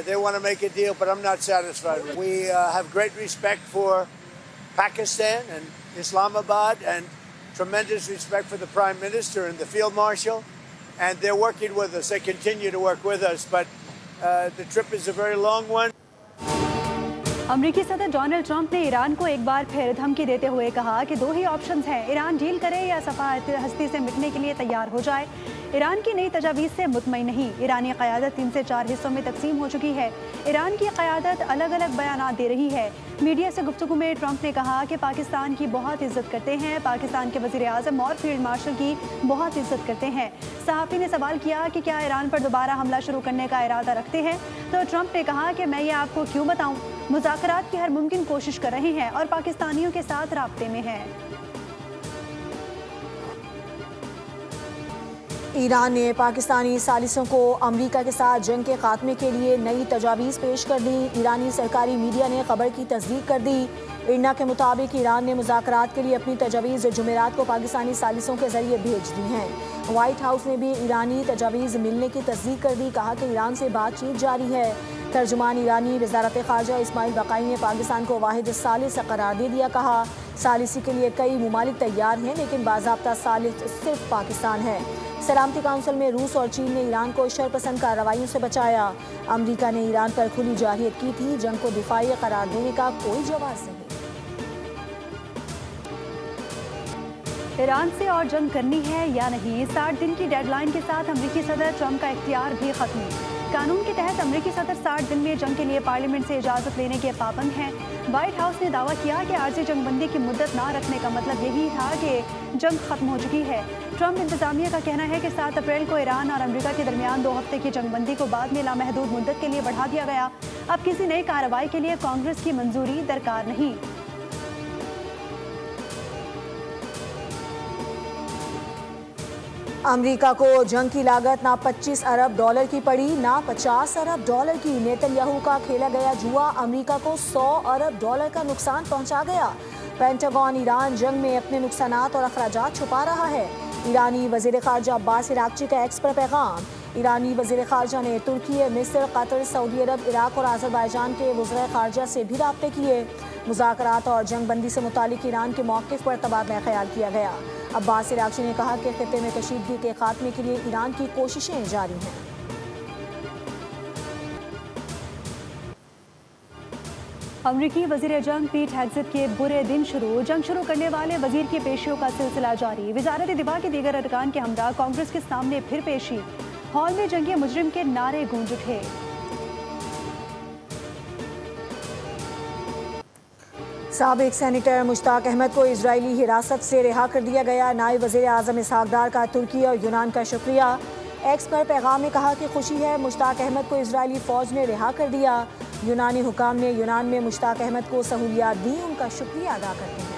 they want to make a deal, but I'm not satisfied. We have great respect for Pakistan and Islamabad, and tremendous respect for the Prime Minister and the Field Marshal, and they're working with us. They continue to work with us, but the trip is a very long one. امریکی صدر Donald Trump نے ایران کو ایک بار پھر دھمکی دیتے ہوئے کہا کہ دو ہی آپشنز ہیں، ایران ڈیل کرے یا صفحہ ہستی سے مٹنے کے لیے تیار ہو جائے۔ ایران کی نئی تجاویز سے مطمئن نہیں، ایرانی قیادت 3 سے 4 حصوں میں تقسیم ہو چکی ہے۔ ایران کی قیادت الگ الگ بیانات دے رہی ہے۔ میڈیا سے گفتگو میں ٹرمپ نے کہا کہ پاکستان کی بہت عزت کرتے ہیں، پاکستان کے وزیر اعظم اور فیلڈ مارشل کی بہت عزت کرتے ہیں۔ صحافی نے سوال کیا کہ کیا ایران پر دوبارہ حملہ شروع کرنے کا ارادہ رکھتے ہیں، تو ٹرمپ نے کہا کہ میں یہ آپ کو کیوں بتاؤں، مذاکرات کی ہر ممکن کوشش کر رہے ہیں اور پاکستانیوں کے ساتھ رابطے میں ہیں۔ ایران نے پاکستانی ثالثوں کو امریکہ کے ساتھ جنگ کے خاتمے کے لیے نئی تجاویز پیش کر دی۔ ایرانی سرکاری میڈیا نے خبر کی تصدیق کر دی۔ ارنا کے مطابق ایران نے مذاکرات کے لیے اپنی تجاویز جمعرات کو پاکستانی ثالثوں کے ذریعے بھیج دی ہیں۔ وائٹ ہاؤس نے بھی ایرانی تجاویز ملنے کی تصدیق کر دی، کہا کہ ایران سے بات چیت جاری ہے۔ ترجمان ایرانی وزارت خارجہ اسماعیل بقائی نے پاکستان کو واحد ثالث قرار دے دیا، کہا ثالثی کے لیے کئی ممالک تیار ہیں لیکن باضابطہ ثالث صرف پاکستان ہے۔ سلامتی کونسل میں روس اور چین نے ایران کو شرپسند کارروائیوں سے بچایا۔ امریکہ نے ایران پر کھلی جارحیت کی تھی، جنگ کو دفاعی قرار دینے کا کوئی جواز نہیں۔ ایران سے اور جنگ کرنی ہے یا نہیں، 60 دن کی ڈیڈ لائن کے ساتھ امریکی صدر ٹرمپ کا اختیار بھی ختم۔ قانون کے تحت امریکی صدر 60 دن میں جنگ کے لیے پارلیمنٹ سے اجازت لینے کے پابند ہیں۔ وائٹ ہاؤس نے دعویٰ کیا کہ عارضی جنگ بندی کی مدت نہ رکھنے کا مطلب یہی تھا کہ جنگ ختم ہو چکی ہے۔ ٹرمپ انتظامیہ کا کہنا ہے کہ 7 اپریل کو ایران اور امریکہ کے درمیان 2 ہفتے کی جنگ بندی کو بعد میں لامحدود مدت کے لیے بڑھا دیا گیا۔ اب کسی نئی کارروائی کے لیے کانگریس کی منظوری درکار نہیں۔ امریکہ کو جنگ کی لاگت نہ $25 ارب کی پڑی نہ $50 ارب کی۔ نیتن یاہو کا کھیلا گیا جوا امریکہ کو $100 ارب کا نقصان پہنچا گیا۔ پینٹاگون ایران جنگ میں اپنے نقصانات اور اخراجات چھپا رہا ہے۔ ایرانی وزیر خارجہ عباس عراقچی کا ایکس پر پیغام۔ ایرانی وزیر خارجہ نے ترکی، مصر، قطر، سعودی عرب، عراق اور آذربائیجان کے وزرائے خارجہ سے بھی رابطے کیے۔ مذاکرات اور جنگ بندی سے متعلق ایران کے موقف پر تبادلہ خیال کیا گیا۔ عباس عراقچی نے کہا کہ خطے میں کشیدگی کے خاتمے کے لیے ایران کی کوششیں جاری ہیں۔ امریکی وزیر جنگ پیٹ ہیگزٹ کے برے دن شروع، جنگ شروع کرنے والے وزیر کی پیشیوں کا سلسلہ جاری۔ وزارت دفاع کے دیگر ارکان کے ہمراہ کانگریس کے سامنے پھر پیشی، ہال میں جنگی مجرم کے نعرے گونج اٹھے۔ سابق سینیٹر مشتاق احمد کو اسرائیلی حراست سے رہا کر دیا گیا۔ نائب وزیر اعظم اسحاق ڈار کا ترکی اور یونان کا شکریہ۔ ایکس پر پیغام میں کہا کہ خوشی ہے مشتاق احمد کو اسرائیلی فوج نے رہا کر دیا۔ یونانی حکام نے یونان میں مشتاق احمد کو سہولیات دی، ان کا شکریہ ادا کرتے ہیں۔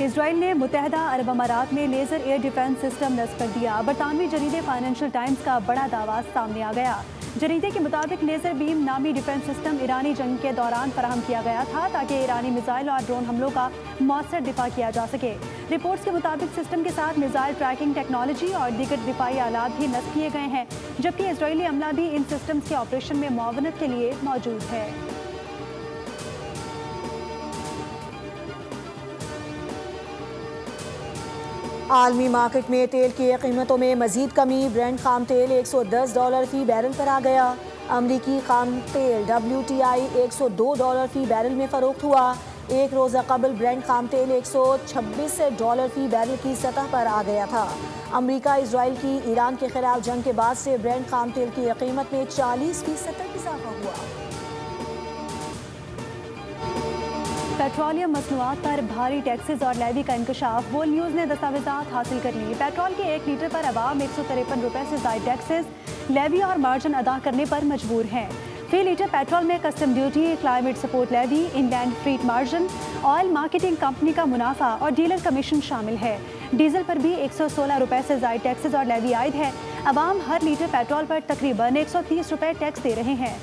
اسرائیل نے متحدہ عرب امارات میں لیزر ایئر ڈیفنس سسٹم نصب کر دیا۔ برطانوی جریدے فائنینشل ٹائمز کا بڑا دعویٰ سامنے آ گیا۔ جریدے کے مطابق لیزر بیم نامی ڈیفنس سسٹم ایرانی جنگ کے دوران فراہم کیا گیا تھا تاکہ ایرانی میزائل اور ڈرون حملوں کا مؤثر دفاع کیا جا سکے۔ رپورٹس کے مطابق سسٹم کے ساتھ میزائل ٹریکنگ ٹیکنالوجی اور دیگر دفاعی آلات بھی نصب کیے گئے ہیں، جبکہ اسرائیلی عملہ بھی ان سسٹمز کے آپریشن میں معاونت کے لیے موجود ہے۔ عالمی مارکیٹ میں تیل کی قیمتوں میں مزید کمی، برینٹ خام تیل $110 فی بیرل پر آ گیا۔ امریکی خام تیل WTI $102 فی بیرل میں فروخت ہوا۔ ایک روزہ قبل برینٹ خام تیل $126 فی بیرل کی سطح پر آ گیا تھا۔ امریکہ اسرائیل کی ایران کے خلاف جنگ کے بعد سے برینٹ خام تیل کی قیمت میں 40% تک اضافہ ہوا۔ پیٹرولیم مصنوعات پر بھاری ٹیکسز اور لیوی کا انکشاف، وول نیوز نے دستاویزات حاصل کر لی۔ پیٹرول کے 1 لیٹر پر عوام $153 سے زائد ٹیکسز، لیوی اور مارجن ادا کرنے پر مجبور ہیں۔ فی لیٹر پیٹرول میں custom duty, climate support levy, inland freight margin, oil marketing company کا منافع اور ڈیلر کمیشن شامل ہے۔ ڈیزل پر بھی $116 سے زائد ٹیکسز اور لیوی عائد ہے۔ عوام ہر لیٹر پیٹرول پر تقریباً $130 ٹیکس دے رہے ہیں۔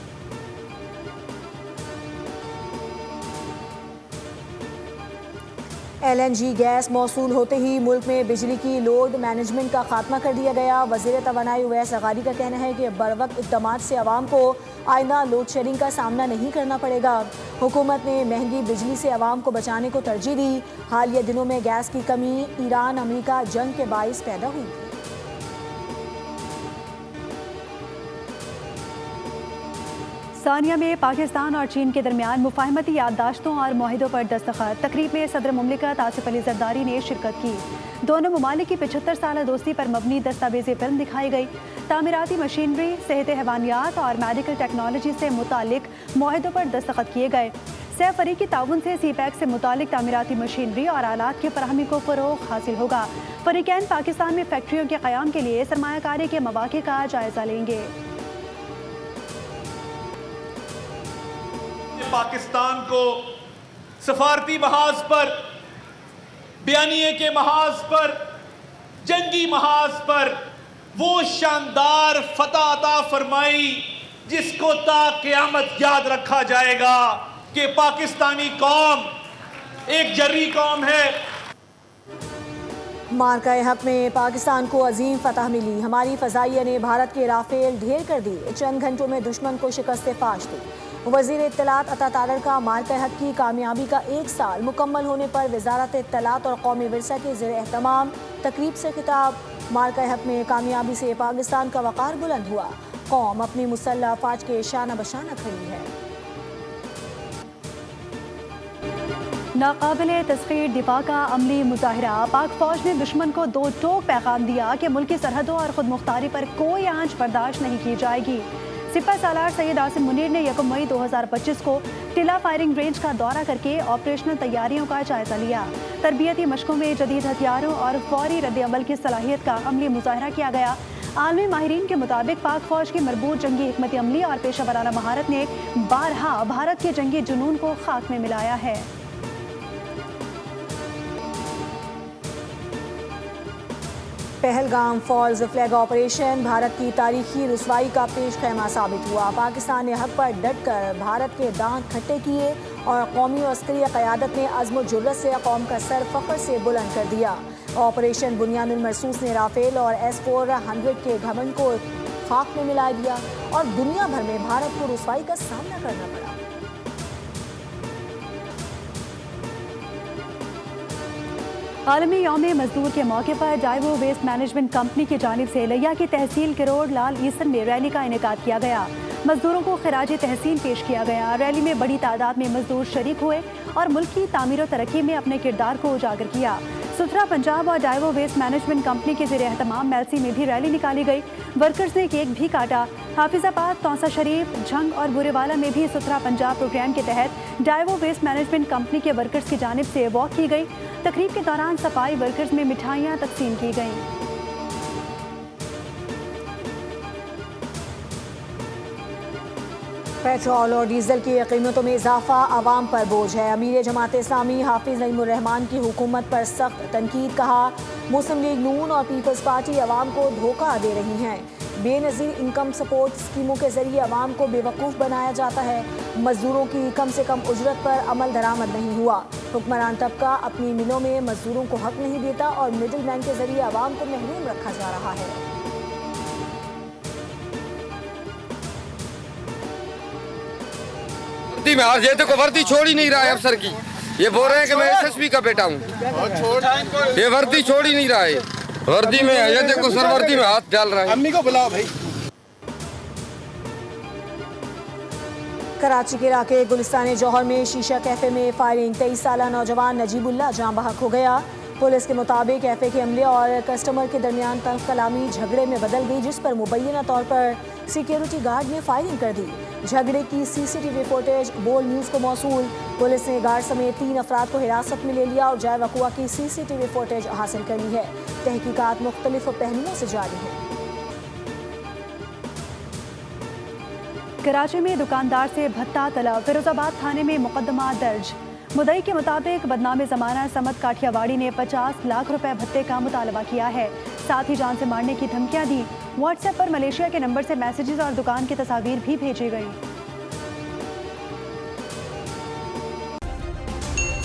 LNG گیس موصول ہوتے ہی ملک میں بجلی کی لوڈ مینجمنٹ کا خاتمہ کر دیا گیا۔ وزیر توانائی اویس اغاری کا کہنا ہے کہ بروقت اقدامات سے عوام کو آئندہ لوڈ شیڈنگ کا سامنا نہیں کرنا پڑے گا۔ حکومت نے مہنگی بجلی سے عوام کو بچانے کو ترجیح دی۔ حالیہ دنوں میں گیس کی کمی ایران امریکہ جنگ کے باعث پیدا ہوئی تھی۔ ثانیہ میں پاکستان اور چین کے درمیان مفاہمتی یادداشتوں اور معاہدوں پر دستخط۔ تقریب میں صدر مملکت آصف علی زرداری نے شرکت کی۔ دونوں ممالک کی 75 سالہ دوستی پر مبنی دستاویزی فلم دکھائی گئی۔ تعمیراتی مشینری، صحت حیوانیات اور میڈیکل ٹیکنالوجی سے متعلق معاہدوں پر دستخط کیے گئے۔ سہ فریقی تعاون سے سی پیک سے متعلق تعمیراتی مشینری اور آلات کی فراہمی کو فروغ حاصل ہوگا۔ فریقین پاکستان میں فیکٹریوں کے قیام کے لیے سرمایہ کاری کے مواقع کا جائزہ لیں گے۔ پاکستان کو سفارتی محاذ پر، بیانیے کے محاذ پر، جنگی محاذ پر وہ شاندار فتح عطا فرمائی جس کو تا قیامت یاد رکھا جائے گا کہ پاکستانی قوم ایک جری قوم ہے۔ مارکہ حق میں پاکستان کو عظیم فتح ملی۔ ہماری فضائیہ نے بھارت کے رافیل ڈھیر کر دی، چند گھنٹوں میں دشمن کو شکست فاش دی۔ وزیر اطلاعات عطا تارڑ کا مارکہ حق کی کامیابی کا 1 سال مکمل ہونے پر وزارت اطلاعات اور قومی ورثہ کے زیر اہتمام تقریب سے خطاب۔ مارکہ حق میں کامیابی سے پاکستان کا وقار بلند ہوا، قوم اپنی مسلح افواج کے شانہ بشانہ کھڑی ہے۔ ناقابل تسخیر دفاع کا عملی مظاہرہ۔ پاک فوج نے دشمن کو 2 ٹوک پیغام دیا کہ ملکی سرحدوں اور خود مختاری پر کوئی آنچ برداشت نہیں کی جائے گی۔ سپہ سالار سید عاصم منیر نے 1 مئی 2025 کو ٹلہ فائرنگ رینج کا دورہ کر کے آپریشنل تیاریوں کا جائزہ لیا۔ تربیتی مشقوں میں جدید ہتھیاروں اور فوری رد عمل کی صلاحیت کا عملی مظاہرہ کیا گیا۔ عالمی ماہرین کے مطابق پاک فوج کی مربوط جنگی حکمت عملی اور پیشہ ورانہ مہارت نے بارہا بھارت کے جنگی جنون کو خاک میں ملایا ہے۔ Pahalgam falls flag operation Bharat کی تاریخی رسوائی کا پیش خیمہ ثابت ہوا۔ پاکستان نے حق پر ڈٹ کر بھارت کے دانت کھٹے کیے اور قومی و عسکری قیادت نے عزم و جرت سے قوم کا سر فخر سے بلند کر دیا۔ آپریشن بنیان المرصوص نے رافیل اور S-400 کے گھمنڈ کو خاک میں ملا دیا اور دنیا بھر میں بھارت کو رسوائی کا سامنا کرنا پڑا۔ عالمی یوم مزدور کے موقع پر ڈائیو ویسٹ مینجمنٹ کمپنی کی جانب سے لیا کی تحصیل کروڑ لال عیسن میں ریلی کا انعقاد کیا گیا۔ مزدوروں کو خراج تحسین پیش کیا گیا۔ ریلی میں بڑی تعداد میں مزدور شریک ہوئے اور ملک کی تعمیر و ترقی میں اپنے کردار کو اجاگر کیا۔ ستھرا پنجاب اور ڈائیو ویسٹ مینجمنٹ کمپنی کے زیر اہتمام میلسی میں بھی ریلی نکالی گئی۔ ورکرز نے کیک بھی کاٹا۔ حافظ آباد، توسا شریف، جھنگ اور بورے والا میں بھی ستھرا پنجاب پروگرام کے تحت ڈائیو ویسٹ مینجمنٹ کمپنی کے ورکرز کی جانب سے واک کی گئی۔ تقریب کے دوران صفائی ورکرز میں مٹھائیاں تقسیم کی گئیں۔ پیٹرول اور ڈیزل کی قیمتوں میں اضافہ عوام پر بوجھ ہے۔ امیر جماعت اسلامی حافظ نعیم الرحمان کی حکومت پر سخت تنقید، کہا مسلم لیگ نون اور پیپلز پارٹی عوام کو دھوکہ دے رہی ہیں۔ بے نظیر انکم سپورٹ اسکیموں کے ذریعے عوام کو بے وقوف بنایا جاتا ہے۔ مزدوروں کی کم سے کم اجرت پر عمل درآمد نہیں ہوا۔ حکمران طبقہ اپنی ملوں میں مزدوروں کو حق نہیں دیتا اور مڈل مین کے ذریعے عوام کو محروم رکھا جا رہا ہے۔ وردی میں آج کو وردی چھوڑ ہی نہیں رہا ہے افسر کی۔ یہ بول رہے ہیں کہ میں SSP کا بیٹا ہوں، یہ وردی چھوڑ ہی نہیں رہا ہے۔ وردی میں یہ دیکھو سر، وردی میں ہاتھ ڈال رہا ہے۔ امی کو بلاؤ بھائی۔ کراچی کے علاقے گلستان جوہر میں شیشہ کیفے میں فائرنگ، 23 سالہ نوجوان نجیب اللہ جاں بحق ہو گیا۔ پولیس کے مطابق کیفے کے عملے اور کسٹمر کے درمیان تلخ کلامی جھگڑے میں بدل گئی، جس پر مبینہ طور پر سیکیورٹی گارڈ نے فائرنگ کر دی۔ جھگڑے کی CCTV فوٹیج بول نیوز کو موصول۔ پولیس نے گارڈ سمیت 3 افراد کو حراست میں لے لیا اور جائے وقوع کی CCTV فوٹیج حاصل کر لی ہے۔ تحقیقات مختلف پہلوؤں سے جاری ہیں۔ کراچی میں دکاندار سے بھتہ طلب، فیروز آباد تھانے میں مقدمہ درج۔ مدعی کے مطابق بدنام زمانہ سمت کاٹھیا واڑی نے 50 لاکھ روپے بھتے کا مطالبہ کیا ہے، ساتھ ہی جان سے مارنے کی دھمکیاں دی۔ واٹس ایپ پر ملیشیا کے نمبر سے میسیجز اور دکان کی تصاویر بھی بھیجی گئی۔